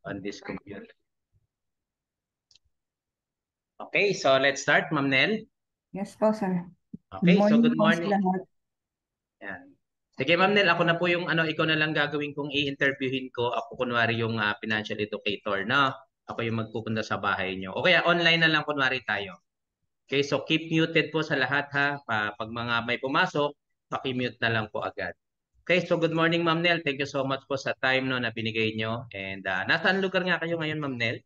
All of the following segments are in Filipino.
on this computer. Okay, so let's start, Ma'am Nel. Yes po, sir. Good Okay, so morning good po sa morning. lahat. Yan. Sige, Ma'am Nel, ako na po yung ikaw na lang gagawin kong i-interviewin ko. Ako kunwari yung financial educator na ako yung magpupunta sa bahay nyo. O kaya online na lang kunwari tayo. Okay, so keep muted po sa lahat ha. Pag mga may pumasok, paki-mute na lang po agad. Okay, so good morning, Ma'am Nel. Thank you so much po sa time no, na binigay nyo. And nasaan lugar nga kayo ngayon, Ma'am Nel?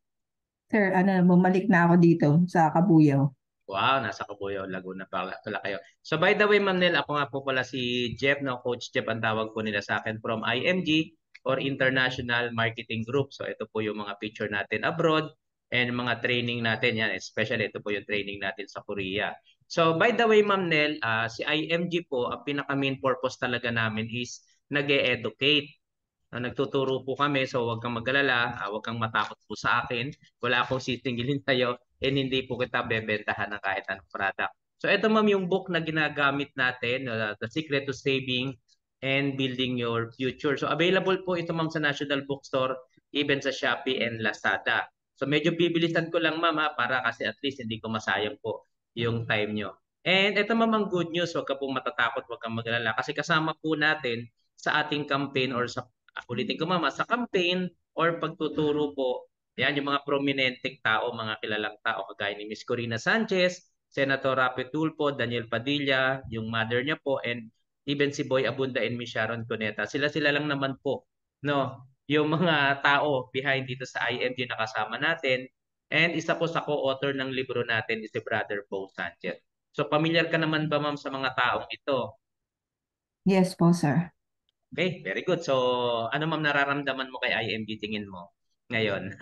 Sir, bumalik na ako dito sa Kabuyaw. Wow, nasa Cabuyao, Laguna pala kayo. So by the way, Ma'am Nel, ako nga po pala si Jeff, no? Coach Jeff ang tawag po nila sa akin from IMG or International Marketing Group. So ito po yung mga picture natin abroad and mga training natin yan. Especially ito po yung training natin sa Korea. So by the way, Ma'am Nel, si IMG po, ang pinaka main purpose talaga namin is nag-e-educate. Nagtuturo po kami, so huwag kang mag-alala, huwag kang matakot po sa akin. Wala akong sisingilin sa'yo and hindi po kita bebentahan ng kahit anong product. So ito ma'am yung book na ginagamit natin, The Secret to Saving and Building Your Future. So available po ito ma'am sa National Bookstore, even sa Shopee and Lazada. So medyo bibilisan ko lang ma'am para kasi at least hindi ko masayang po yung time nyo. And ito ma'am ang good news, huwag ka pong matatakot, huwag kang mag-alala kasi kasama po natin sa ating campaign or sa ulitin ko mama, sa campaign or pagtuturo po, yan yung mga prominenteng tao, mga kilalang tao kagaya ni Miss Corina Sanchez, Senator Rapi Tulfo, Daniel Padilla, yung mother niya po, and even si Boy Abunda and Miss Sharon Cuneta. Sila lang naman po, no? Yung mga tao behind dito sa IMG na kasama natin. And isa po sa co-author ng libro natin is si Brother Bo Sanchez. So familiar ka naman ba ma'am sa mga taong ito? Yes po, sir. Okay, very good. So, ano ma'am nararamdaman mo kay IMG tingin mo ngayon?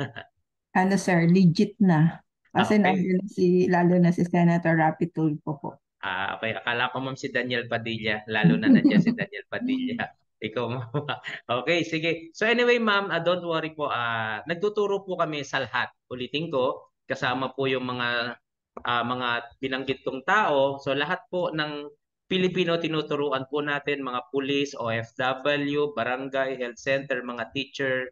Sir, legit na. Kasi Okay. lalo na si Senator Rapi Tulfo po. Okay. Akala ko ma'am si Daniel Padilla, lalo na nandiyan si Daniel Padilla. Ikaw ma'am. Okay, sige. So anyway ma'am, don't worry po. Nagtuturo po kami sa lahat. Ulitin ko, kasama po yung mga binanggit kong tao. So lahat po ng Pilipino tinuturuan po natin, mga pulis, OFW, barangay, health center, mga teacher,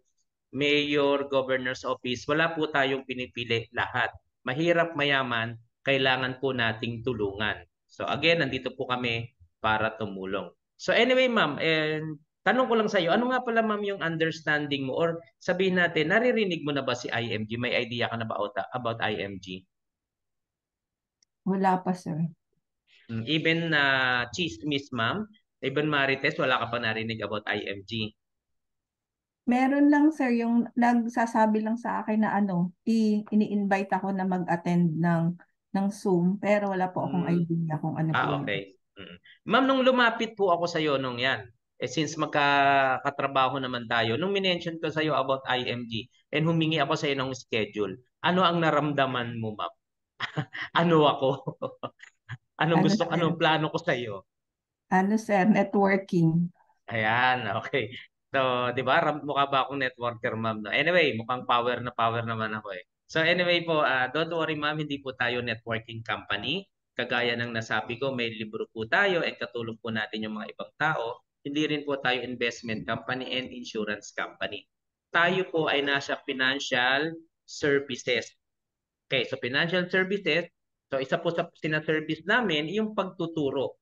mayor, governor's office. Wala po tayong pinipili lahat. Mahirap, mayaman, kailangan po nating tulungan. So again, nandito po kami para tumulong. So anyway, ma'am, tanong ko lang sa iyo, ano nga pala ma'am yung understanding mo or sabihin natin, naririnig mo na ba si IMG? May idea ka na ba about IMG? Wala pa, sir. Even Chismis, ma'am, even Marites, wala ka pa narinig about IMG? Meron lang, sir, yung nagsasabi lang sa akin na ini-invite ako na mag-attend ng Zoom, pero wala po akong Hmm. idea kung ano po yun. Okay. Ma'am, nung lumapit po ako sa iyo nung yan, since magkakatrabaho naman tayo, nung minention ko sa iyo about IMG and humingi ako sa iyo ng schedule, ano ang naramdaman mo, ma'am? Ano ako? Anong Sir? plano ko sa iyo? Sir, networking. Ayan, okay. So, 'di ba, mukha ba akong networker, ma'am? No? Anyway, mukhang power naman ako eh. So anyway po, don't worry ma'am, hindi po tayo networking company. Kagaya ng nasabi ko, may libro po tayo and katulong po natin yung mga ibang tao. Hindi rin po tayo investment company and insurance company. Tayo po ay nasa financial services. Okay, so financial services, so isa po sa sina-service namin yung pagtuturo.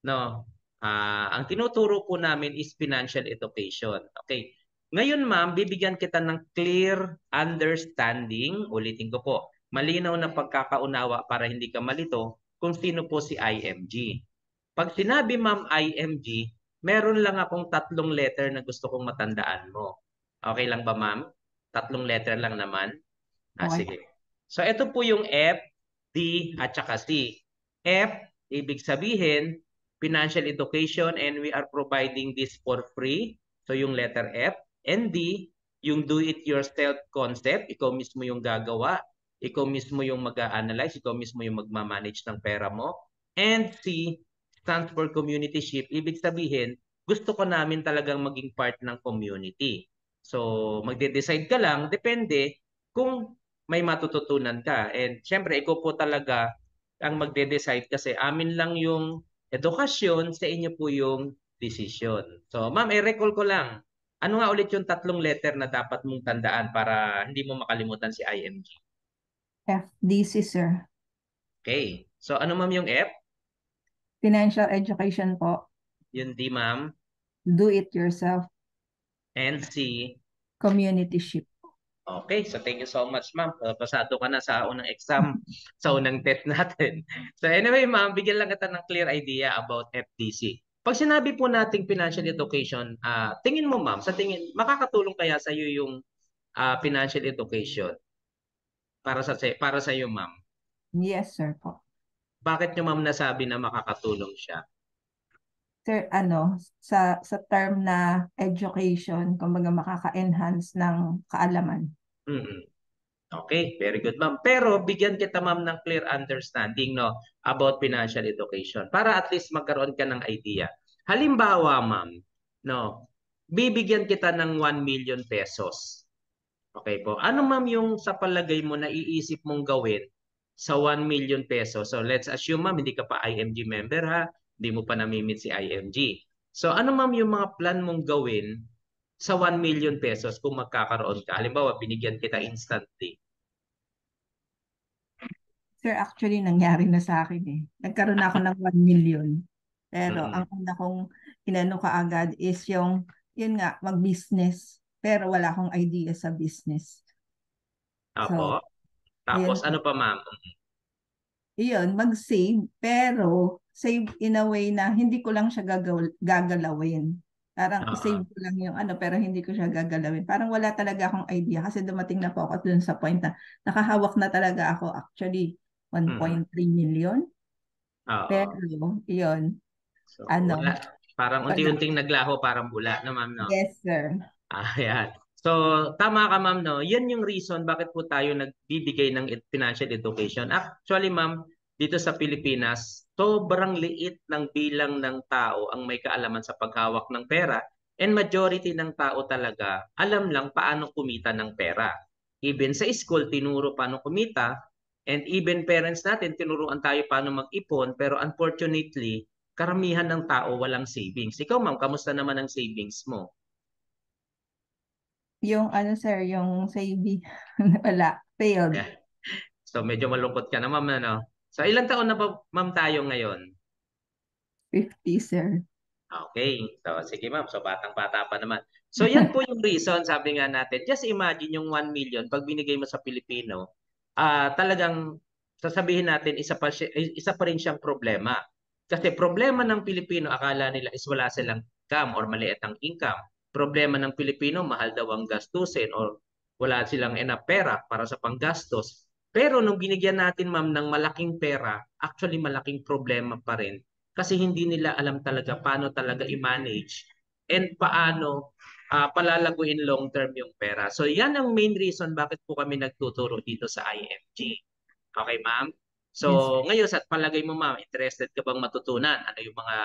No. Ang tinuturo po namin is financial education. Okay. Ngayon, ma'am, bibigyan kita ng clear understanding. Ulitin ko po. Malinaw na pagkakaunawa para hindi ka malito kung sino po si IMG. Pag sinabi, ma'am, IMG, meron lang akong tatlong letter na gusto kong matandaan mo. Okay lang ba, ma'am? Tatlong letter lang naman. Okay. Sige. So, ito po yung F, D, at saka C. F, ibig sabihin, financial education and we are providing this for free. So, yung letter F. And D, yung do-it-yourself concept. Ikaw mismo yung gagawa. Ikaw mismo yung mag-a-analyze. Ikaw mismo yung magmamanage ng pera mo. And C, stands for community ship. Ibig sabihin, gusto ko namin talagang maging part ng community. So, magde-decide ka lang, depende kung may matututunan ka. And syempre, ikaw po talaga ang magde-decide kasi amin lang yung edukasyon, sa inyo po yung decision. So, ma'am, i-recall ko lang. Ano nga ulit yung tatlong letter na dapat mong tandaan para hindi mo makalimutan si IMG? FDC, sir. Okay. So ano ma'am yung F? Financial education po. Yung D ma'am? Do it yourself. And C? Community ship. Okay, so thank you so much, ma'am. Pasado ka na sa unang exam, sa unang test natin. So anyway, ma'am, bigyan lang kita ng clear idea about FDC. Pag sinabi po nating financial education, tingin mo, ma'am, sa tingin, makakatulong kaya sa iyo yung financial education para sa iyo, ma'am? Yes, sir po. Bakit nyo, ma'am, nasabi na makakatulong siya? Sir, sa term na education, kumbaga makaka-enhance ng kaalaman. Mm. Okay, very good, ma'am. Pero bigyan kita, ma'am, ng clear understanding, no, about financial education para at least magkaroon ka ng idea. Halimbawa, ma'am, no, bibigyan kita ng 1 million pesos. Okay po. Ano, ma'am, yung sa palagay mo na iisip mong gawin sa 1 million pesos? So let's assume, ma'am, hindi ka pa IMG member, ha? Hindi mo pa namimit si IMG. So ano, ma'am, yung mga plan mong gawin sa 1 million pesos kung magkakaroon ka? Halimbawa, binigyan kita instantly. Sir, actually, nangyari na sa akin eh. Nagkaroon na ako ng 1 million. Pero Mm-mm. ang una kong inano kaagad is yun nga, mag-business. Pero wala akong idea sa business. Apo. So, Tapos ayun ano po. pa, ma'am? Iyon, mag-save, pero save in a way na hindi ko lang siya gagalawin. Parang Oo. isave ko lang yung pero hindi ko siya gagalawin. Parang wala talaga akong idea kasi dumating na po ako dun sa point na nakahawak na talaga ako actually Mm-mm. 1.3 million. Oo. Pero, iyon, So, ano, wala. Parang wala. unti-unting naglaho, parang bula na, ma'am, no? Yes, sir. Ayan. So, tama ka, ma'am, no? Yan yung reason bakit po tayo nagbibigay ng financial education. Actually, ma'am, dito sa Pilipinas, sobrang liit ng bilang ng tao ang may kaalaman sa paghawak ng pera. And majority ng tao talaga, alam lang paano kumita ng pera. Even sa school, tinuro paano kumita. And even parents natin, tinuruan tayo paano mag-ipon. Pero unfortunately, karamihan ng tao walang savings. Ikaw, ma'am, kamusta naman ang savings mo? Yung sir, yung saving, wala, failed. So medyo malungkot ka na, ma'am, ano? So ilang taon na ba, ma'am, tayo ngayon? 50, sir. Okay. So sige, ma'am. So batang-bata pa naman. So yan po yung reason, sabi nga natin. Just imagine yung 1 million pag binigay mo sa Pilipino, talagang sasabihin natin isa pa rin siyang problema. Kasi problema ng Pilipino, akala nila is wala silang income or maliit ang income. Problema ng Pilipino, mahal daw ang gastusin or wala silang enough pera para sa panggastos. Pero nung binigyan natin, ma'am, ng malaking pera, actually malaking problema pa rin kasi hindi nila alam talaga paano talaga i-manage and paano palalaguin long term yung pera. So yan ang main reason bakit po kami nagtuturo dito sa IMG. Okay, ma'am? Yes, So ngayon sa palagay mo, ma'am, interested ka bang matutunan? Ano yung mga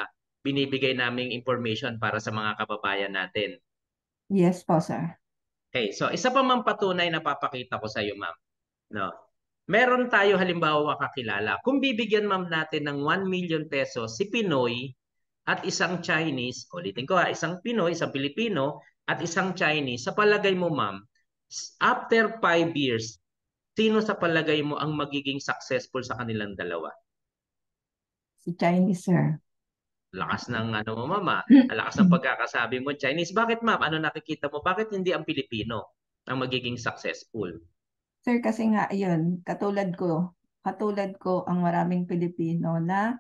binibigay naming information para sa mga kababayan natin? yes po, sir. Okay, so isa pa, ma'am, patunay na papakita ko sa iyo, ma'am. No. Meron tayo halimbawa kakilala. Kung bibigyan, ma'am, natin ng 1 million pesos si Pinoy at isang Chinese, ulitin ko, isang Pinoy, isang Pilipino at isang Chinese, sa palagay mo, ma'am, after 5 years, sino sa palagay mo ang magiging successful sa kanilang dalawa? Si Chinese, sir. Lakas ng ano mo, ma'am, lakas ng pagkakasabi mo, Chinese. Bakit, ma'am? Ano nakikita mo? Bakit hindi ang Pilipino ang magiging successful? Sir, kasi nga, yun, katulad ko ang maraming Pilipino na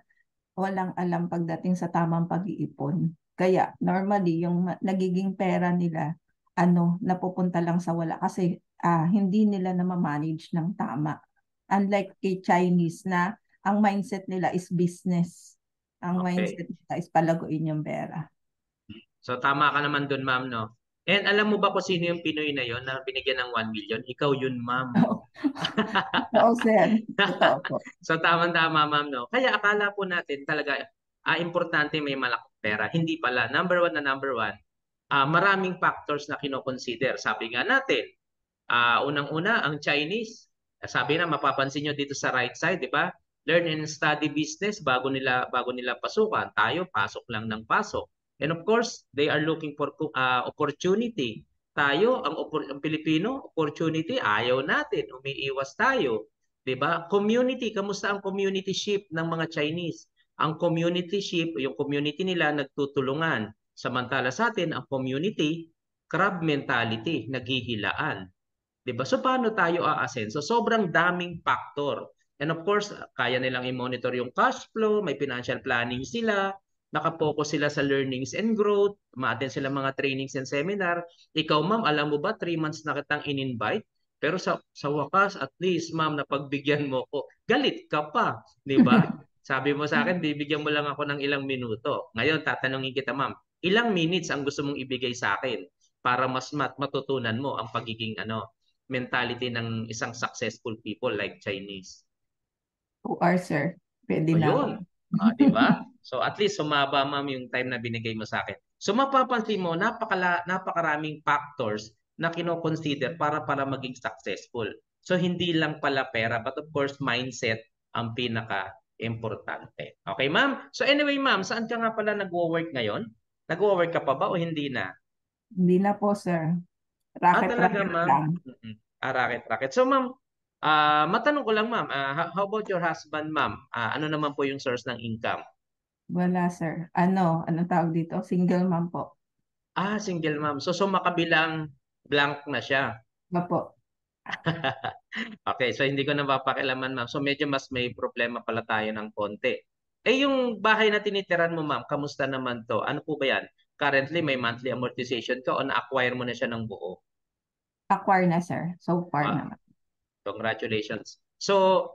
walang alam pagdating sa tamang pag-iipon. Kaya, normally, yung nagiging pera nila, napupunta lang sa wala kasi hindi nila na manage ng tama. Unlike kay Chinese na ang mindset nila is business. Ang Okay. mindset nila is palaguin yung pera. So tama ka naman dun, ma'am, no? And alam mo ba kung sino yung Pinoy na yon na binigyan ng 1 million? Ikaw yun, ma'am. Oo, sir. Totoo po. So tama-tama, ma'am, no? Kaya akala po natin talaga importante may malaking pera. Hindi pala. Number one, maraming factors na kinoconsider. Sabi nga natin, unang-una, ang Chinese. Sabi na, mapapansin nyo dito sa right side, di ba? Learn and study business bago nila pasukan. Tayo, pasok lang ng pasok. And of course, they are looking for opportunity. Tayo, ang Pilipino, opportunity, ayaw natin, umiiwas tayo. 'Di ba? Community, kamusta ang community ship ng mga Chinese? Ang community ship, yung community nila nagtutulungan. Samantala sa atin, ang community, crab mentality, naghihilaan. 'Di ba? So paano tayo aasenso? Sobrang daming factor. And of course, kaya nilang i-monitor yung cash flow, may financial planning sila, nakapokus sila sa learnings and growth, ma-attend sila mga trainings and seminar. Ikaw, ma'am, alam mo ba, 3 months na kitang in-invite? Pero sa wakas, at least, ma'am, napagbigyan mo ko. Galit ka pa, 'di ba? Sabi mo sa akin, bibigyan mo lang ako ng ilang minuto. Ngayon, tatanungin kita, ma'am, ilang minutes ang gusto mong ibigay sa akin para mas matutunan mo ang pagiging mentality ng isang successful people like Chinese. 2 hours, sir. Pwede O na ako. yun. 'Di ba? So at least sumaba ma'am yung time na binigay mo sa akin. So mapapansin mo, napakaraming factors na kino-consider para maging successful. So hindi lang pala pera, but of course mindset ang pinaka-importante. Okay, ma'am? So anyway, ma'am, saan ka nga pala nagwo-work ngayon? Nagwo-work ka pa ba o hindi na? Hindi na po, sir. Talaga, Racket-racket ma'am? lang. Raket-raket. So, ma'am, matanong ko lang, ma'am, how about your husband, ma'am? Ano naman po yung source ng income? Wala, sir. Anong tawag dito? Single mom po. Single ma'am. So makabilang blank na siya. Opo. Okay, so hindi ko na mapakialaman, ma'am. So medyo mas may problema pala tayo ng konti. Yung bahay na tinitiran mo, ma'am, kamusta naman to? Ano po ba yan? Currently, may monthly amortization ka o na-acquire mo na siya ng buo? Acquire na, sir. So far Wow, naman. congratulations. So,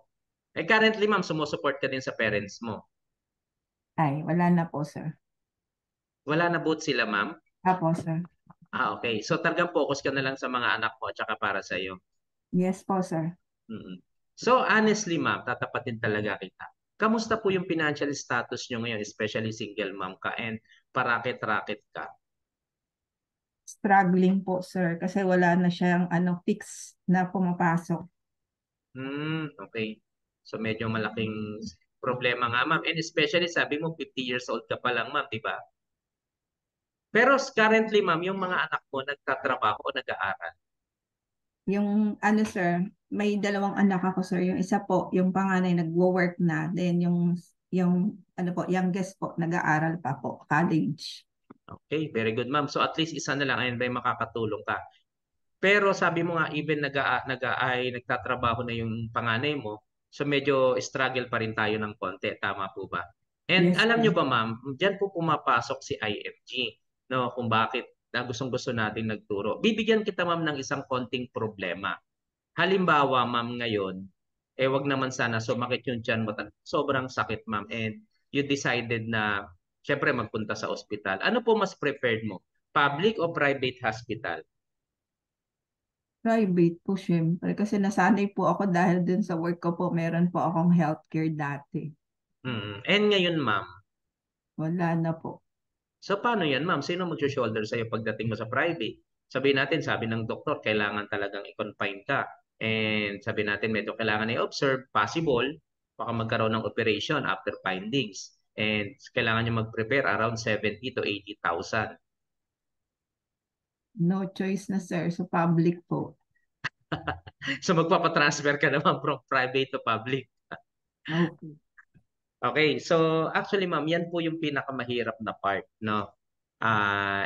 currently, ma'am, sumusupport ka din sa parents mo. Ay, wala na po, sir. Wala na both sila, ma'am? Apo, sir. Okay. So talagang focus ka na lang sa mga anak mo at saka para sa iyo. Yes po, sir. Mm. So honestly, ma'am, tatapatin talaga kita. Kamusta po yung financial status nyo ngayon, especially single mom ka and parakit-rakit ka? Struggling po, sir. Kasi wala na siyang fix na pumapasok. Okay. So medyo malaking problema nga, ma'am. And especially, sabi mo, 50 years old ka pa lang, ma'am, di ba? Pero currently, ma'am, yung mga anak mo nagtatrabaho o nag-aaral? Yung sir, may 2 anak ako, sir. Yung isa po, yung panganay nagwo-work na. Then yung youngest po, nag-aaral pa po, college. Okay, very good, ma'am. So at least isa na lang ayun ba makakatulong ka. Pero sabi mo nga even nagtatrabaho na yung panganay mo, so medyo struggle pa rin tayo ng konti, tama po ba? And Yes, alam nyo sir. ba, ma'am, diyan po pumapasok si IFG, no, kung bakit na gustong-gusto nating nagturo. Bibigyan kita, ma'am, ng isang konting problema. Halimbawa, ma'am, ngayon, wag naman sana sumakit yung tiyan mo. Sobrang sakit, ma'am, and you decided na syempre magpunta sa ospital. Ano po mas preferred mo? Public o private hospital? Private po, syempre. Kasi nasanay po ako dahil dun sa work ko po, meron po akong healthcare dati. And ngayon, ma'am, Wala na po. so paano yan, ma'am? Sino mag-shoulder sa'yo pagdating mo sa private? Sabihin natin, sabi ng doktor, kailangan talagang i-confine ka. And sabi natin, medyo kailangan i-observe, possible, baka magkaroon ng operation after findings. And kailangan nyo mag-prepare around 70 to 80,000. No choice na, sir. So public po. So magpapatransfer ka naman from private to public. Okay. Okay, so actually, ma'am, yan po yung pinakamahirap na part, no?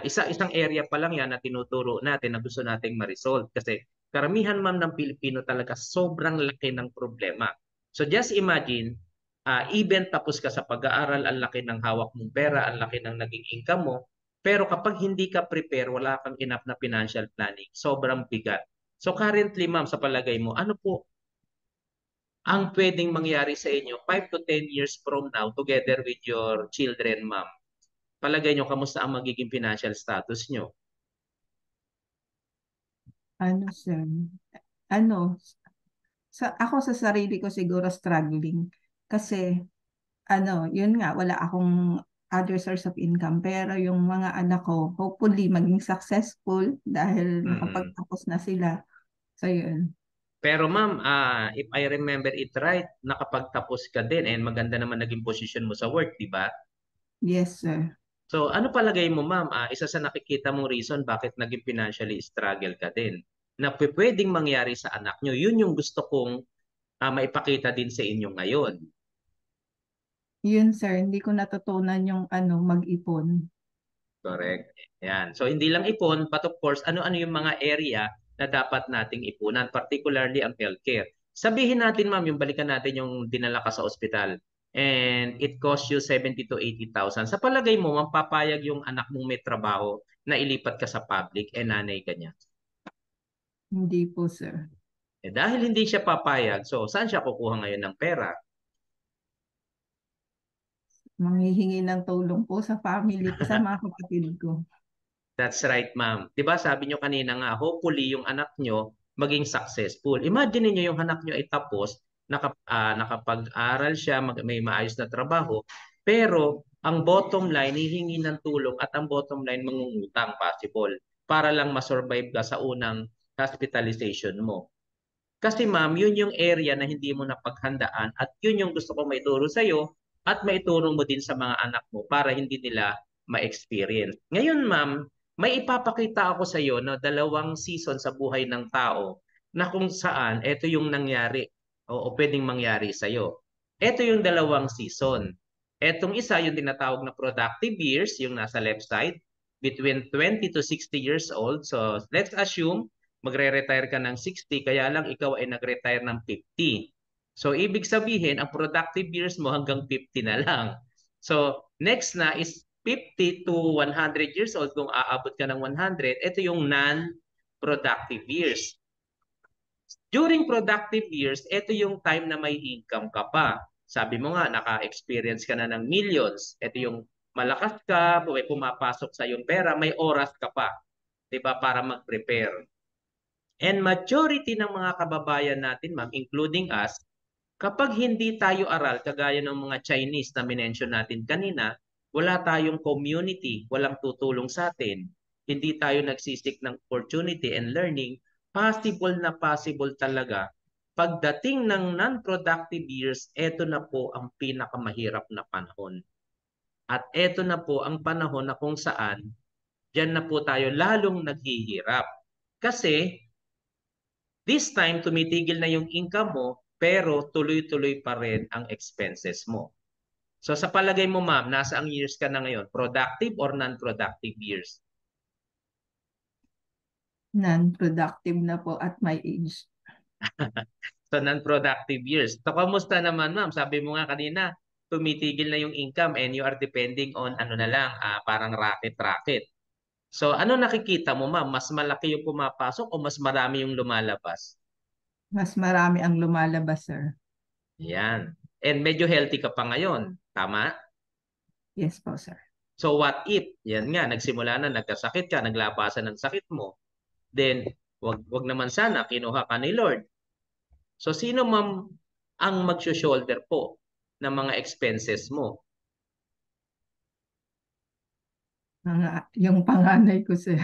Isang area pa lang yan na tinuturo natin na gusto nating ma-resolve kasi karamihan, ma'am, ng Pilipino talaga sobrang laki ng problema. So just imagine, even tapos ka sa pag-aaral, ang laki ng hawak mong pera, ang laki ng naging income mo, pero kapag hindi ka prepare, wala kang enough na financial planning, sobrang bigat. So currently, ma'am, sa palagay mo, ano po ang pwedeng mangyari sa inyo 5 to 10 years from now together with your children, ma'am? Palagay nyo, kamusta ang magiging financial status nyo? Sir? Ano, ako sa sarili ko siguro struggling. Kasi, yun nga, wala akong other source of income. Pero yung mga anak ko, hopefully, maging successful dahil Mhm. nakapagtapos na sila. So, yun. Pero ma'am, if I remember it right, nakapagtapos ka din and maganda naman naging position mo sa work, di ba? Yes, sir. So ano palagay mo ma'am, isa sa nakikita mong reason bakit naging financially struggle ka din na pwedeng mangyari sa anak nyo, yun yung gusto kong maipakita din sa inyo ngayon. Yun sir, hindi ko natutunan yung mag-ipon. Correct. Yan. So hindi lang ipon, but of course, ano-ano yung mga area na dapat nating ipunan, particularly ang healthcare. Sabihin natin ma'am, yung balikan natin yung dinala ka sa ospital and it costs you 70 to 80,000. Sa palagay mo, mapapayag yung anak mong may trabaho na ilipat ka sa public nanay ka niya. Hindi po sir. Dahil hindi siya papayag, so saan siya kukuha ngayon ng pera? Manghihingi ng tulong po sa family, sa mga kapatid ko. That's right, ma'am. 'Di ba sabi nyo kanina nga, hopefully yung anak nyo maging successful. Imagine niyo yung anak nyo ay tapos, nakapag-aral siya, may maayos na trabaho, pero ang bottom line, hihingi ng tulong at ang bottom line, mangungutang possible para lang masurvive ka sa unang hospitalization mo. Kasi ma'am, yun yung area na hindi mo napaghandaan at yun yung gusto ko maituro sa'yo at maituro mo din sa mga anak mo para hindi nila ma-experience. Ngayon ma'am, may ipapakita ako sa iyo na dalawang season sa buhay ng tao na kung saan ito yung nangyari o pwedeng mangyari sa iyo. Ito yung dalawang season. Etong isa yung tinatawag na productive years, yung nasa left side, between 20 to 60 years old. So let's assume magre-retire ka ng 60, kaya lang ikaw ay nag-retire ng 50. So, ibig sabihin, ang productive years mo hanggang 50 na lang. So, next na is 50 to 100 years old. Kung aabot ka ng 100, ito yung non-productive years. During productive years, ito yung time na may income ka pa. Sabi mo nga, naka-experience ka na ng millions. Ito yung malakas ka, may pumapasok sa yung pera, may oras ka pa, 'di ba, para mag-prepare. And majority ng mga kababayan natin, ma'am, including us, kapag hindi tayo aral, kagaya ng mga Chinese na minention natin kanina, wala tayong community, walang tutulong sa atin, hindi tayo nagsisik ng opportunity and learning, possible na possible talaga. Pagdating ng non-productive years, eto na po ang pinakamahirap na panahon. At eto na po ang panahon na kung saan, dyan na po tayo lalong naghihirap. Kasi this time, tumitigil na yung income mo, pero tuloy-tuloy pa rin ang expenses mo. So sa palagay mo ma'am, nasa ang years ka na ngayon? Productive or non-productive years? Non-productive na po at my age. So non-productive years. So kamusta naman ma'am? Sabi mo nga kanina, tumitigil na yung income and you are depending on ano na lang, parang racket-racket. So ano nakikita mo ma'am? Mas malaki yung pumapasok o mas marami yung lumalabas? Mas marami ang lumalabas, sir. Yan. And medyo healthy ka pa ngayon. Tama? Yes po, sir. So what if, yan nga, nagsimula na, nagkasakit ka, naglabasan ng sakit mo, then wag naman sana, kinuha ka ni Lord. So sino ma'am ang mag-shoulder po ng mga expenses mo? Yung panganay ko, sir.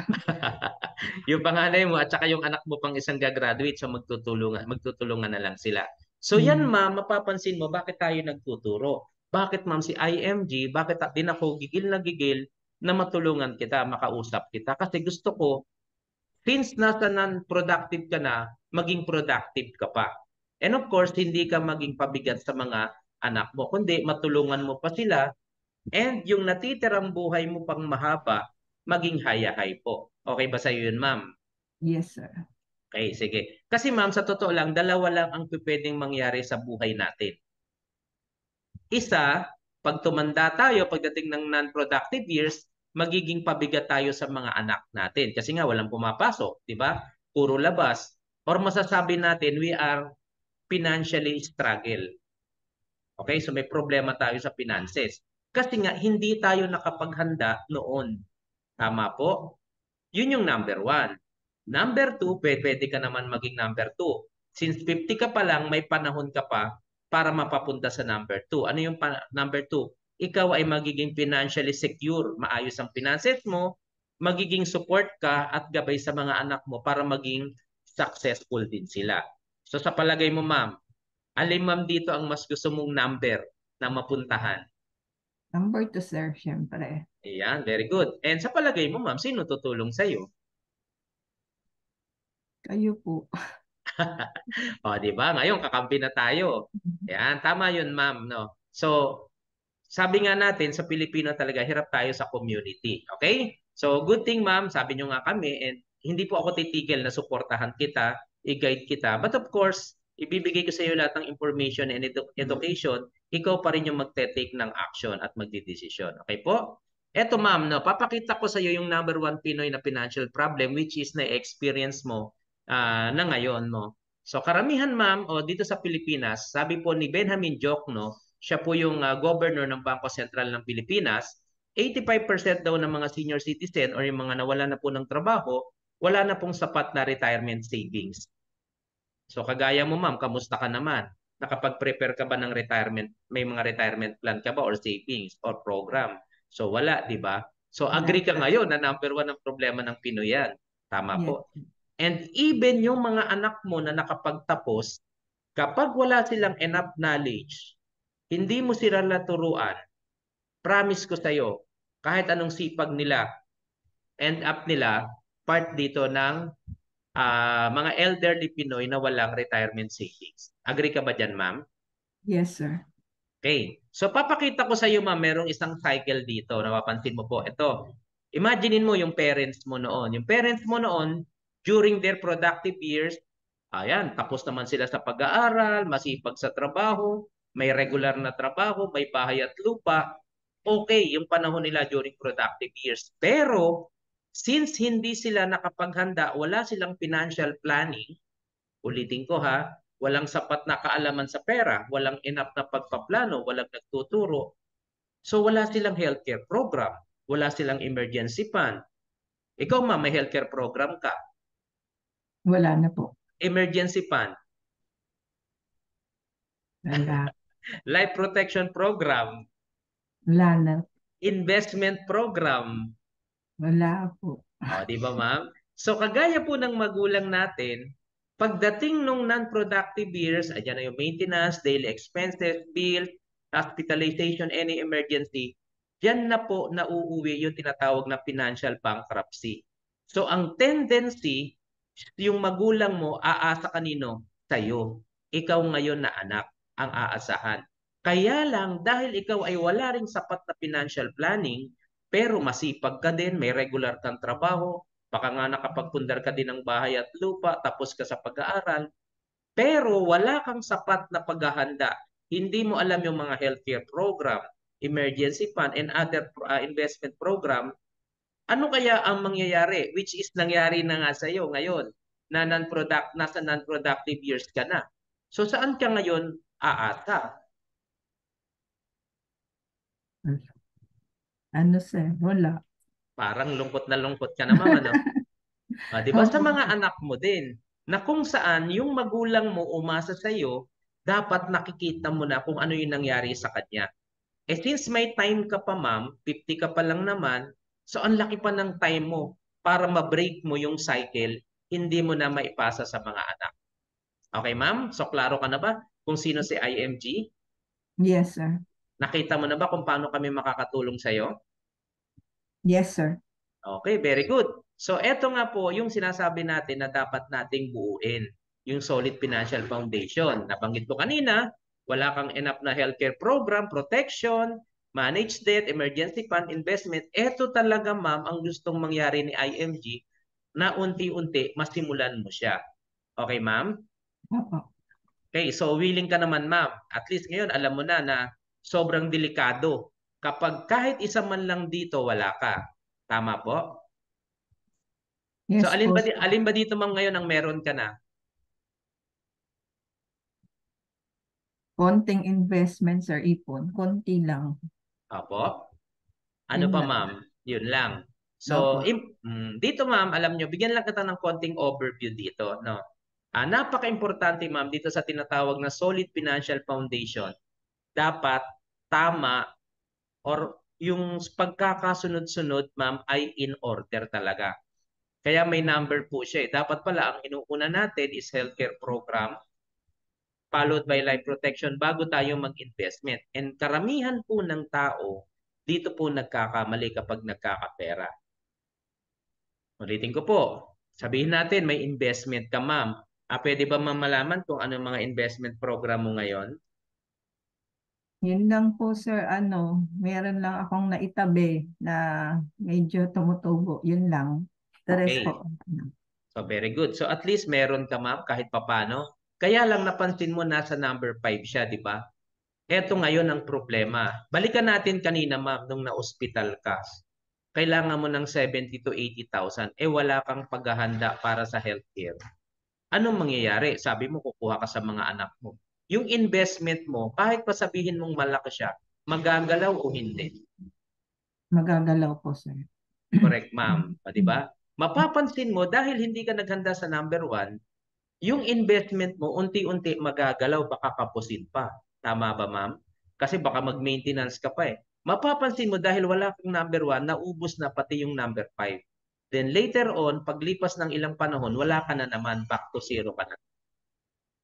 Yung panganay mo at saka yung anak mo pang isang gagraduate, so magtutulungan na lang sila. So yan Hmm. ma'am, mapapansin mo bakit tayo nagtuturo. Bakit ma'am si IMG, bakit din ako gigil na gigil na matulungan kita, makausap kita. Kasi gusto ko, since nasa non-productive ka na, maging productive ka pa. And of course, hindi ka maging pabigat sa mga anak mo, kundi matulungan mo pa sila and yung natitirang buhay mo pang mahaba, maging hayahay po. Okay ba sa iyo yun, ma'am? Yes, sir. Okay, sige. Kasi ma'am, sa totoo lang, dalawa lang ang pwedeng mangyari sa buhay natin. Isa, pag tumanda tayo, pagdating ng non-productive years, magiging pabigat tayo sa mga anak natin. Kasi nga, walang pumapasok, di ba? Puro labas. Or masasabi natin, we are financially struggle. Okay, so may problema tayo sa finances. Kasi nga, hindi tayo nakapaghanda noon. Tama po? Yun yung number one. Number two, pwede ka naman maging number two. Since 50 ka pa lang, may panahon ka pa para mapapunta sa number two. Ano yung number two? Ikaw ay magiging financially secure. Maayos ang finances mo, magiging support ka at gabay sa mga anak mo para maging successful din sila. So sa palagay mo ma'am, alin ma'am dito ang mas gusto mong number na mapuntahan? Number 2, sir, syempre. Ayan, very good. And sa palagay mo, ma'am, sino tutulong sa'yo? Kayo po. O, di ba? Ngayon, kakampi na tayo. Ayan, tama yun, ma'am, no? So, sabi nga natin, sa Pilipino talaga, hirap tayo sa community. Okay? So, good thing, ma'am, sabi nyo nga kami, and hindi po ako titigil na suportahan kita, i-guide kita. But of course, ibibigay ko sa iyo lahat ng information and education, ikaw pa rin yung magte-take ng action at magdidesisyon. Okay po? Eto, ma'am, no, papakita ko sa iyo yung number one Pinoy na financial problem, which is na-experience mo na ngayon, no? So, karamihan, ma'am, o dito sa Pilipinas, sabi po ni Benjamin Jokno, siya po yung governor ng Bangko Sentral ng Pilipinas, 85% daw ng mga senior citizen or yung mga nawala na po ng trabaho, wala na pong sapat na retirement savings. So kagaya mo, ma'am, kamusta ka naman? Nakapag-prepare ka ba ng retirement? May mga retirement plan ka ba or savings or program? So wala, di ba? So Wala agree ka po. ngayon na number one ang problema ng Pinoy yan. Tama Yes. po. And even yung mga anak mo na nakapagtapos, kapag wala silang enough knowledge, hindi mo sila naturuan, promise ko sa'yo, kahit anong sipag nila, end up nila, part dito ng mga elderly Pinoy na walang retirement savings. Agree ka ba dyan, ma'am? Yes, sir. Okay. So papakita ko sa iyo, ma'am, merong isang cycle dito. Napapansin mo po. Ito. Imaginein mo yung parents mo noon. Yung parents mo noon, during their productive years, ayan, tapos naman sila sa pag-aaral, masipag sa trabaho, may regular na trabaho, may bahay at lupa. Okay, yung panahon nila during productive years. Pero, since hindi sila nakapaghanda, wala silang financial planning, ulitin ko ha, walang sapat na kaalaman sa pera, walang enough na pagpaplano, walang nagtuturo. So wala silang healthcare program, wala silang emergency fund. Ikaw, ma, may healthcare program ka, Wala na po. emergency fund, Wala. life protection program, Wala na. investment program. Wala po. O, di ba, ma'am? So kagaya po ng magulang natin, pagdating nung non-productive years, ayan na yung maintenance, daily expenses, bill, hospitalization, any emergency, diyan na po nauuwi yung tinatawag na financial bankruptcy. So ang tendency, yung magulang mo aasa kanino? Sa'yo. Ikaw ngayon na anak ang aasahan. Kaya lang dahil ikaw ay wala ring sapat na financial planning, pero masipag ka din, may regular kang trabaho, baka nga nakapagpundar ka din ng bahay at lupa, tapos ka sa pag-aaral, pero wala kang sapat na paghahanda. Hindi mo alam yung mga healthcare program, emergency fund, and other investment program. Ano kaya ang mangyayari? Which is nangyari na nga sa iyo ngayon na nasa non-productive years ka na. So saan ka ngayon aasa? Ano, sir? Wala. Parang lungkot na lungkot ka na, ma'am, ano? 'Di ba sa Opo. mga anak mo din na kung saan yung magulang mo umasa sa iyo, dapat nakikita mo na kung ano yung nangyari sa kanya. Eh since may time ka pa, ma'am, 50 ka pa lang naman, so ang laki pa ng time mo para ma-break mo yung cycle, hindi mo na maipasa sa mga anak. Okay, ma'am? So klaro ka na ba kung sino si IMG? Yes, sir. Nakita mo na ba kung paano kami makakatulong sa iyo? Yes, sir. Okay, very good. So eto nga po yung sinasabi natin na dapat nating buuin, yung solid financial foundation. Nabanggit ko kanina, wala kang enough na healthcare program, protection, managed debt, emergency fund, investment. Eto talaga, ma'am, ang gustong mangyari ni IMG na unti-unti masimulan mo siya. Okay, ma'am? Opo. Okay, so willing ka naman, ma'am. At least ngayon alam mo na sobrang delikado kapag kahit isa man lang dito wala ka. Tama po? So Yes po, sir. alin ba dito, ma'am, ngayon ang meron ka na? Konting investment, sir, ipon. Konti lang. Opo. Ano Yun pa, lang. ma'am? Yun lang. So, Opo. dito, ma'am, alam nyo, bigyan lang kita ng konting overview dito, no? Napaka-importante, ma'am, dito sa tinatawag na solid financial foundation. Dapat tama or yung pagkakasunod-sunod, ma'am, ay in order talaga. Kaya may number po siya. Dapat pala, ang inuuna natin is healthcare program, followed by life protection bago tayo mag-investment. And karamihan po ng tao, Dito po nagkakamali kapag nagkakapera. Ulitin ko po, sabihin natin may investment ka ma'am. Pwede ba ma'am malaman kung ano yung mga investment program mo ngayon? Yun lang po sir, meron lang akong naitabi na medyo tumutubo. Yun lang. The rest Okay. po. So very good. So at least meron ka ma'am kahit papano. Kaya lang napansin mo nasa number 5 siya, di ba? Eto ngayon ang problema. Balikan natin kanina ma'am nung na-hospital ka. Kailangan mo ng 70 to 80,000. Wala kang paghahanda para sa healthcare. Anong mangyayari? Sabi mo kukuha ka sa mga anak mo. Yung investment mo, kahit pa sabihin mong malaki siya, magagalaw o hindi? Magagalaw po sir. Correct, ma'am. Di ba? Mapapansin mo, dahil hindi ka naghanda sa number 1, yung investment mo, unti-unti magagalaw, baka kapusin pa. Tama ba, ma'am? Kasi baka mag-maintenance ka pa eh. Mapapansin mo, dahil wala kang number 1, naubos na pati yung number 5. Then later on, paglipas ng ilang panahon, wala ka na naman, back to zero ka na.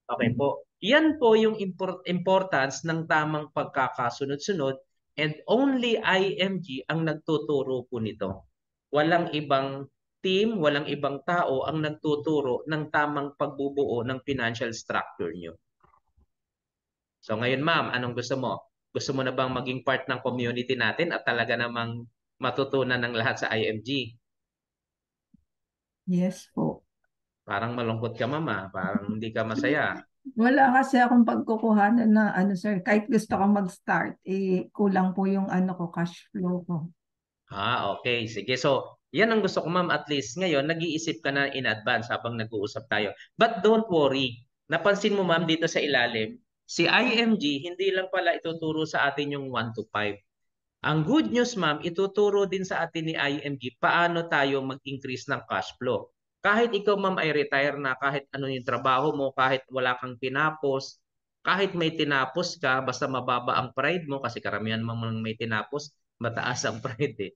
Okay po. Yan po yung importance ng tamang pagkakasunod-sunod, and only IMG ang nagtuturo po nito. Walang ibang team, walang ibang tao ang nagtuturo ng tamang pagbubuo ng financial structure nyo. So ngayon ma'am, anong gusto mo? Gusto mo na bang maging part ng community natin at talaga namang matutunan ng lahat sa IMG? Yes po. Parang malungkot ka ma'am ah. Parang hindi ka masaya. Wala kasi akong pagkukuhanan na sir, kahit gusto kong mag-start, kulang po yung cash flow ko. Okay. Sige. So, yan ang gusto ko ma'am. At least ngayon, nag-iisip ka na in advance habang nag-uusap tayo. But don't worry. Napansin mo ma'am dito sa ilalim, si IMG hindi lang pala ituturo sa atin yung 1 to 5. Ang good news ma'am, ituturo din sa atin ni IMG paano tayo mag-increase ng cash flow. Kahit ikaw ma'am ay retire na, kahit ano yung trabaho mo, kahit wala kang tinapos, kahit may tinapos ka, basta mababa ang pride mo, kasi karamihan ma'am may tinapos, mataas ang pride eh.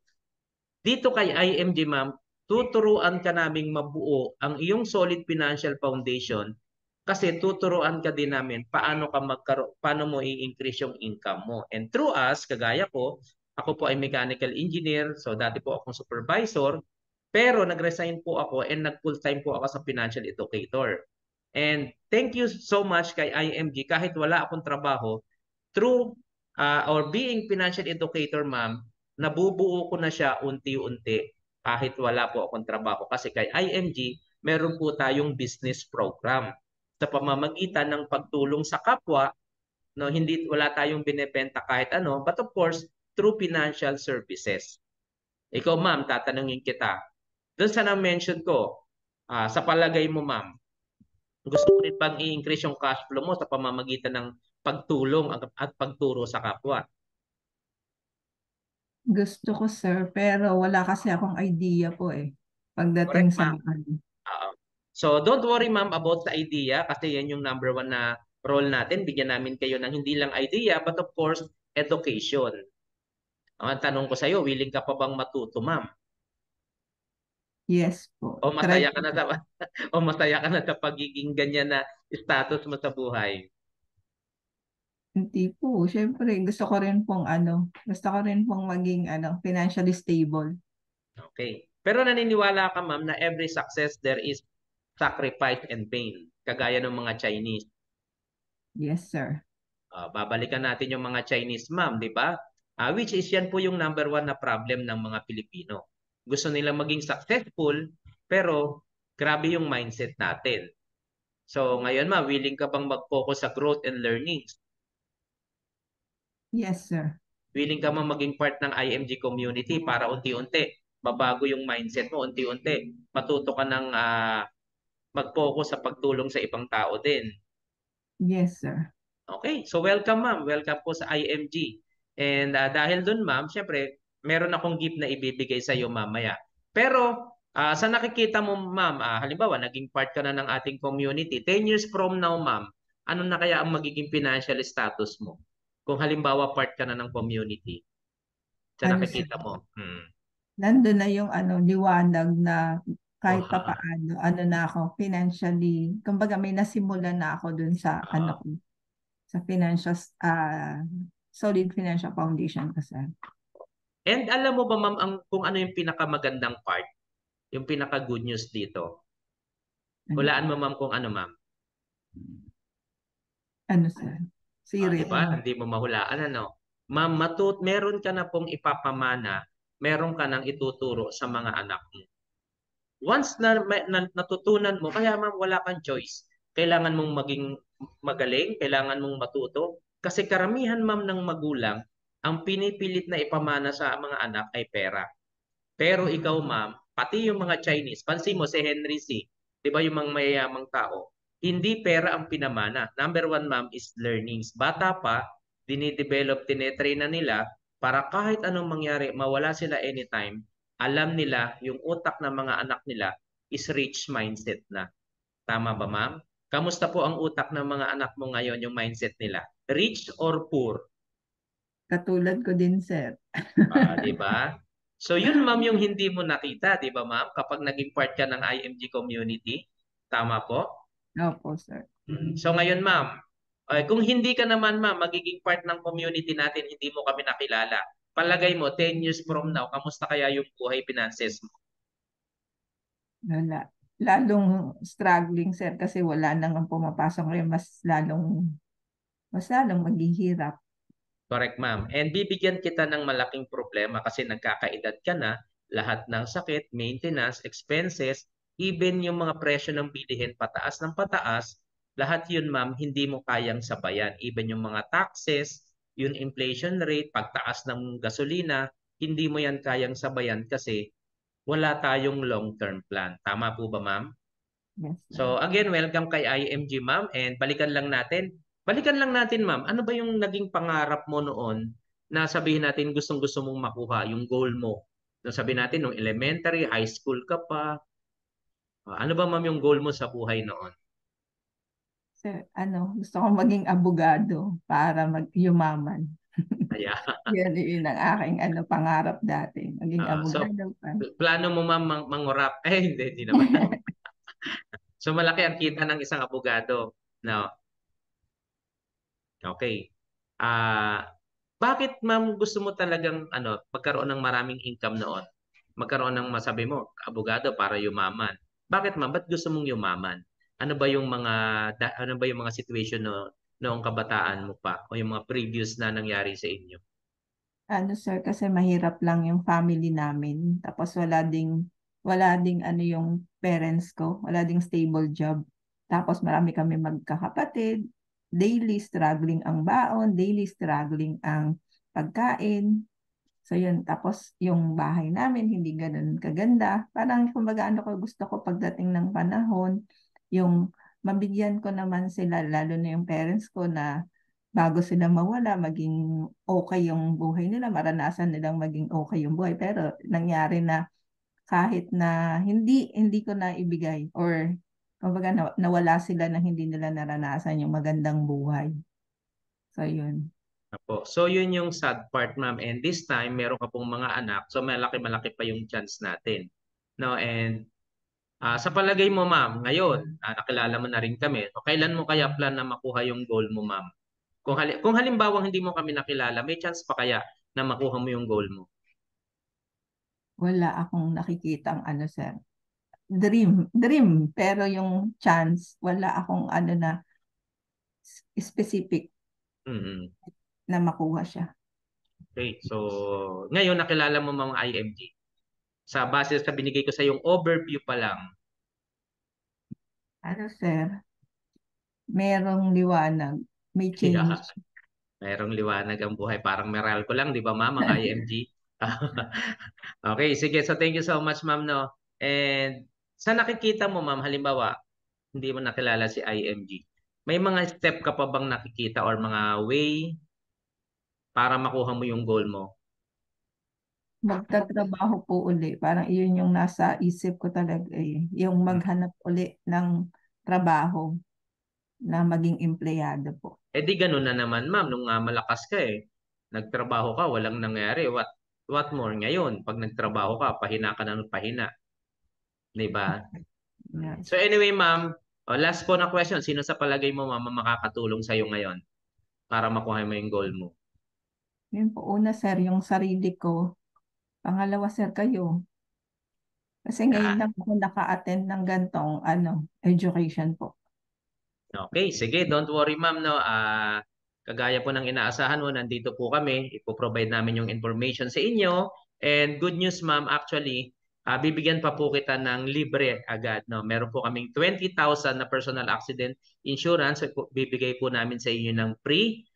Dito kay IMG ma'am, tuturuan ka naming mabuo ang iyong solid financial foundation, kasi tuturuan ka din namin paano ka paano mo i-increase yung income mo. And through us, kagaya ko, ako po ay mechanical engineer, so dati po akong supervisor, pero nag-resign po ako and nag-full-time po ako sa financial educator. And thank you so much kay IMG, kahit wala akong trabaho, through or being financial educator ma'am, nabubuo ko na siya unti-unti kahit wala po akong trabaho. Kasi kay IMG, meron po tayong business program sa pamamagitan ng pagtulong sa kapwa, no, hindi wala tayong binebenta kahit ano, but of course, through financial services. Ikaw ma'am, tatanungin kita. Doon sa na-mention ko, sa palagay mo ma'am, gusto mo rin bang i-increase yung cash flow mo sa pamamagitan ng pagtulong at pagturo sa kapwa? Gusto ko sir, pero wala kasi akong idea po pagdating Correct sa ma'am. Oo. So don't worry ma'am about the idea, kasi yan yung number 1 na role natin. Bigyan namin kayo ng hindi lang idea but of course education. Ang tanong ko sa iyo, willing ka pa bang matuto ma'am? Yes po. O Try masaya ko ka na po. sa o masaya ka na sa pagiging ganyan na status mo sa buhay? Hindi po. Siyempre, gusto ko rin pong maging financially stable. Okay. Pero naniniwala ka ma'am na every success there is sacrifice and pain, kagaya ng mga Chinese. Yes, sir. Babalikan natin yung mga Chinese ma'am, di ba? Which is yan po yung number 1 na problem ng mga Pilipino. Gusto nila maging successful, pero grabe yung mindset natin. So ngayon ma'am, willing ka bang mag-focus sa growth and learnings? Yes, sir. Willing ka bang maging part ng IMG community para unti-unti mabago yung mindset mo, unti-unti matuto ka ng mag-focus sa pagtulong sa ibang tao din? Yes, sir. Okay, so welcome ma'am. Welcome po sa IMG. And dahil dun ma'am, syempre, meron akong gift na ibibigay sa iyo mamaya. Pero sa nakikita mo ma'am, halimbawa, naging part ka na ng ating community. 10 years from now ma'am, ano na kaya ang magiging financial status mo? Kung halimbawa part ka na ng community, sa Sir? nakikita mo. Nandun na yung liwanag na kahit pa Wow. paano, na ako, financially, kumbaga may nasimulan na ako dun sa, Ah, ko, sa solid financial foundation ko, sir. And alam mo ba ma'am kung ano yung pinakamagandang part, yung pinaka good news dito? Ano, Hulaan mo ma'am kung ano ma'am. ano sir? 'Di ba? Serial. Hindi mo mahulaan ano. Ma'am, meron ka na pong ipapamana, meron ka nang ituturo sa mga anak mo. Once na natutunan mo, kaya ma'am wala kang choice. Kailangan mong maging magaling, kailangan mong matuto. Kasi karamihan ma'am ng magulang, ang pinipilit na ipamana sa mga anak ay pera. Pero ikaw ma'am, pati yung mga Chinese, pansin mo si Henry C, 'di ba yung mga mayayamang tao, hindi pera ang pinamana. Number one ma'am is learnings. Bata pa, dinidevelop, tinetrain na nila para kahit anong mangyari, mawala sila anytime, alam nila yung utak ng mga anak nila is rich mindset na. Tama ba ma'am? Kamusta po ang utak ng mga anak mo ngayon, yung mindset nila? Rich or poor? Katulad ko din sir. 'Di ba? So yun ma'am yung hindi mo nakita, 'di ba ma'am? Kapag naging part ka ng IMG community, tama po? Opo sir. So ngayon ma'am, kung hindi ka naman ma'am magiging part ng community natin, hindi mo kami nakilala. Palagay mo 10 years from now, kamusta kaya yung buhay finances mo? Wala. Lalong struggling sir kasi wala nang ang pumapasok ngayon, mas lalong maghihirap. Correct ma'am. And bibigyan kita ng malaking problema kasi nagkakaedad ka na, lahat ng sakit, maintenance, expenses, even yung mga presyo ng bilihin pataas ng pataas, lahat yun ma'am hindi mo kayang sabayan. Even yung mga taxes, yung inflation rate, pagtaas ng gasolina, hindi mo yan kayang sabayan kasi wala tayong long-term plan. Tama po ba ma'am? Yes So sir. again, welcome kay IMG ma'am and balikan lang natin ma'am, ano ba yung naging pangarap mo noon na sabihin natin gustong-gusto mong makuha, yung goal mo? Na sabihin natin nung elementary, high school ka pa, ano ba ma'am yung goal mo sa buhay noon? Sir, gusto kong maging abogado para yumaman. Kaya, Yun ang aking pangarap dati, maging so abogado pa. plano mo ma'am mangurap? Hindi naman. So malaki ang kita ng isang abogado. No, okay. Ah, bakit ma'am gusto mo talagang magkaroon ng maraming income noon? Magkaroon ng masabi mo, abogado para yumaman. Bakit ma'am? Ba't gusto mong yumaman? Ano ba yung mga situation no, noong kabataan mo pa o yung mga previous na nangyari sa inyo? Sir, kasi mahirap lang yung family namin. Tapos wala ding yung parents ko, wala ding stable job. Tapos marami kami magkakapatid. Daily struggling ang baon, daily struggling ang pagkain. So yun, tapos yung bahay namin hindi ganun kaganda. Parang kumbaga gusto ko pagdating ng panahon, yung mabigyan ko naman sila, lalo na yung parents ko na bago sila mawala, maging okay yung buhay nila, maranasan nilang maging okay yung buhay. Pero nangyari na kahit na hindi ko na ibigay or kumbaga nawala sila na hindi nila naranasan yung magandang buhay. So yun. Apo. So yun yung sad part ma'am. And this time, meron ka pong mga anak. So malaki-malaki pa yung chance natin. No, and sa palagay mo ma'am, ngayon, nakilala mo na rin kami. So, kailan mo kaya plan na makuha yung goal mo ma'am? Kung halimbawa hindi mo kami nakilala, may chance pa kaya na makuha mo yung goal mo? Wala akong nakikitang sir. Dream, pero yung chance, wala akong na specific Mm. na makuha siya. Okay. So, ngayon nakilala mo mga IMG. Sa base sa binigay ko sa yung overview pa lang. Sir, merong liwanag, may Yeah. change. Mayroong liwanag ang buhay. Parang meral ko lang, di ba ma'am, mga IMG? Okay, sige. So, thank you so much ma'am, no? And sa nakikita mo ma'am, halimbawa, hindi mo nakilala si IMG. May mga step ka pa bang nakikita or mga way para makuha mo yung goal mo? Magtatrabaho po uli. Parang iyon yung nasa isip ko talaga eh. Yung maghanap uli ng trabaho na maging empleyado po. Eh di ganun na naman ma'am, nung malakas ka eh. Nagtrabaho ka, walang nangyari. What more ngayon? Pag nagtrabaho ka, pahina ka na ng pahina. Di ba? So Yes. anyway ma'am, last po na question. Sino sa palagay mo ma'am ang makakatulong sa'yo ngayon para makuha mo yung goal mo? Yun po, una sir, yung sarili ko. Pangalawa, sir, kayo. Kasi ngayon Ah, lang ako naka-attend ng gantong education po. okay, sige, don't worry ma'am, no. Kagaya po ng inaasahan mo, nandito po kami, ipo-provide namin yung information sa inyo. And good news ma'am, actually, bibigyan pa po kita ng libre agad, no. Meron po kaming 20,000 na personal accident insurance, bibigay po namin sa inyo ng free.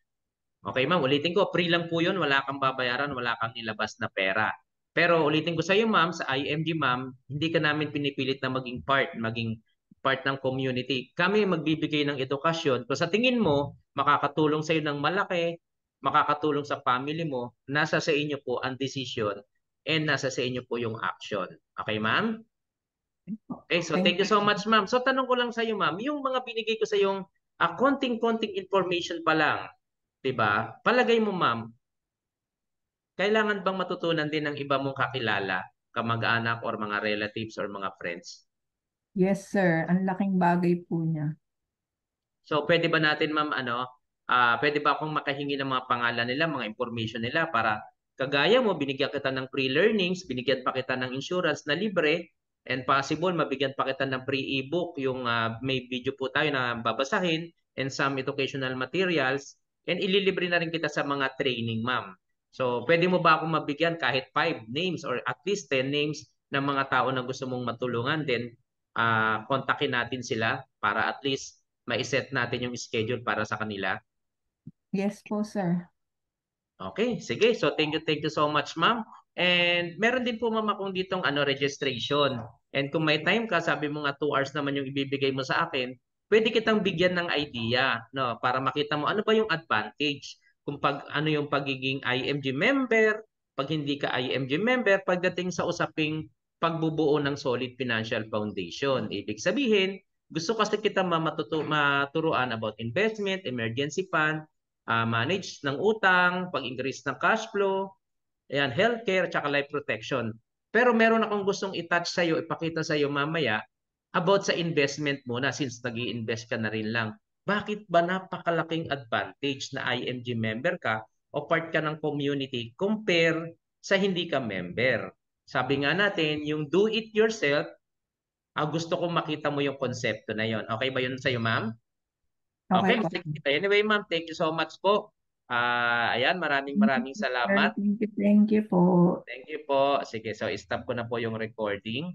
Okay, ma'am, ulitin ko, free lang po 'yun, wala kang babayaran, wala kang nilabas na pera. Pero ulitin ko sa iyo, ma'am, sa IMG, ma'am, hindi ka namin pinipilit na maging part ng community. Kami magbibigay ng edukasyon. Kung sa tingin mo makakatulong sa iyo ng malaki, makakatulong sa family mo, nasa sa inyo po ang decision and nasa sa inyo po yung action. Okay, ma'am? Okay, so Thank thank you so you. much, ma'am. So tanong ko lang sa iyo, ma'am, yung mga binigay ko sa yung konting-konting information pa lang, 'di ba? Palagay mo, ma'am, kailangan bang matutunan din ng iba mong kakilala, kamag-anak or mga relatives or mga friends? Yes, sir. Ang laking bagay po niya. So pwede ba natin ma'am pwede ba akong makahingi ng mga pangalan nila, mga information nila para kagaya mo binigyan kita ng free learnings, binigyan pa kita ng insurance na libre and possible mabigyan pa kita ng free ebook yung may video po tayo na babasahin and some educational materials and ililibre na rin kita sa mga training ma'am. So pwede mo ba akong mabigyan kahit 5 names or at least 10 names ng mga tao na gusto mong matulungan then kontakin natin sila para at least ma-set natin yung schedule para sa kanila. Yes po, sir. Okay, sige. So thank you so much, ma'am. And meron din po ma'am akong ditong registration. And kung may time ka, sabi mo nga 2 hours naman yung ibibigay mo sa akin, pwede kitang bigyan ng idea, no, para makita mo ano ba yung advantage kung ano yung pagiging IMG member, pag hindi ka IMG member pagdating sa usaping pagbubuo ng solid financial foundation. Ibig sabihin, gusto kasi kita maturuan about investment, emergency fund, manage ng utang, pag-increase ng cash flow, ayan, healthcare, tsaka life protection. Pero meron akong gustong i-touch sa'yo, ipakita sa'yo mamaya about sa investment muna since nag invest ka na rin lang. Bakit ba napakalaking advantage na IMG member ka o part ka ng community compare sa hindi ka member? Sabi nga natin, yung do it yourself, gusto kong makita mo yung konsepto na yon. Okay ba yun sa'yo, ma'am? Okay Okay, po. sige. Anyway, ma'am, thank you so much po. Ayan, maraming Thank maraming you, sir. salamat. Thank you po. Thank you po. Sige, so stop ko na po yung recording.